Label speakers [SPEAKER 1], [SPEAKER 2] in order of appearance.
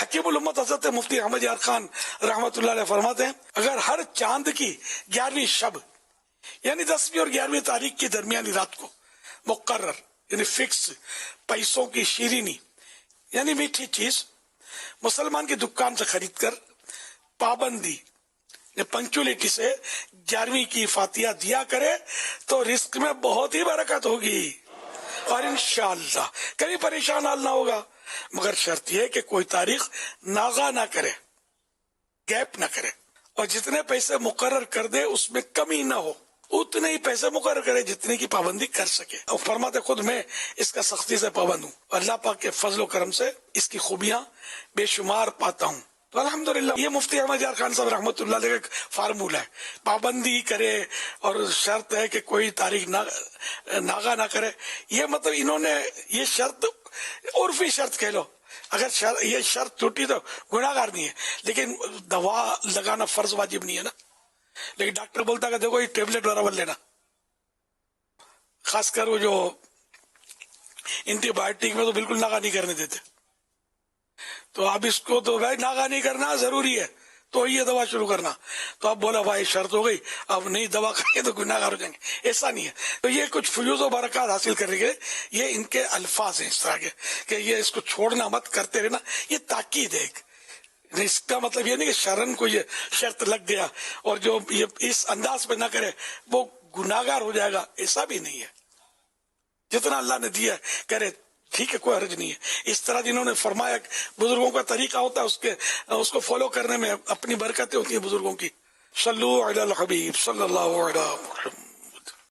[SPEAKER 1] حکیم الامت حضرت مفتی احمد یار خان رحمۃ اللہ علیہ فرماتے ہیں اگر ہر چاند کی 11ویں شب یعنی 10ویں اور 11ویں تاریخ کی درمیانی رات کو مقرر یعنی فکس پیسوں کی شیرینی یعنی میٹھی چیز مسلمان کی دکان سے خرید کر پابندی پنکچولیٹی سے 11ویں کی فاتحہ دیا کرے تو رزق میں بہت ہی برکت ہوگی اور انشاءاللہ کبھی پریشان حال نہ ہوگا، مگر شرط یہ کہ کوئی تاریخ ناغا نہ کرے، گیپ نہ کرے، اور جتنے پیسے مقرر کر دے اس میں کمی نہ ہو، اتنے ہی پیسے مقرر کرے جتنے کی پابندی کر سکے۔ اور فرماتے خود میں اس کا سختی سے پابند ہوں، اللہ پاک کے فضل و کرم سے اس کی خوبیاں بے شمار پاتا ہوں۔ تو الحمدللہ یہ مفتی احمد یار خان صاحب رحمۃ اللہ علیہ کا فارمولہ ہے، پابندی کرے اور شرط ہے کہ کوئی تاریخ ناغا نہ کرے۔ یہ مطلب انہوں نے یہ شرط عرفی شرط کہہ لو، اگر یہ شرط ٹوٹی تو گناہ گار نہیں ہے، لیکن دوا لگانا فرض واجب نہیں ہے نا۔ لیکن ڈاکٹر بولتا کہ دیکھو یہ ٹیبلٹ برابر لینا، خاص کر وہ جو اینٹی بایوٹک میں تو بالکل ناغا نہیں کرنے دیتے، تو اب اس کو تو بھائی ناغا نہیں کرنا ضروری ہے تو یہ دوا شروع کرنا، تو اب بولا بھائی شرط ہو گئی اب نہیں دوا کریں تو گناہ گار ہو جائیں گے، ایسا نہیں ہے۔ تو یہ کچھ فیوز و برکات حاصل کرنے کے یہ ان کے الفاظ ہیں اس طرح کے کہ یہ اس کو چھوڑنا مت، کرتے رہنا، یہ تاکید ہے۔ اس کا مطلب یہ نہیں کہ شرن کو یہ شرط لگ گیا اور جو یہ اس انداز پہ نہ کرے وہ گناہ گار ہو جائے گا، ایسا بھی نہیں ہے۔ جتنا اللہ نے دیا کرے، ٹھیک ہے، کوئی حرج نہیں ہے۔ اس طرح جنہوں نے فرمایا بزرگوں کا طریقہ ہوتا ہے اس کو فالو کرنے میں اپنی برکتیں ہوتی ہیں بزرگوں کی۔ صلو علی الحبیب صلی اللہ علیہ وسلم۔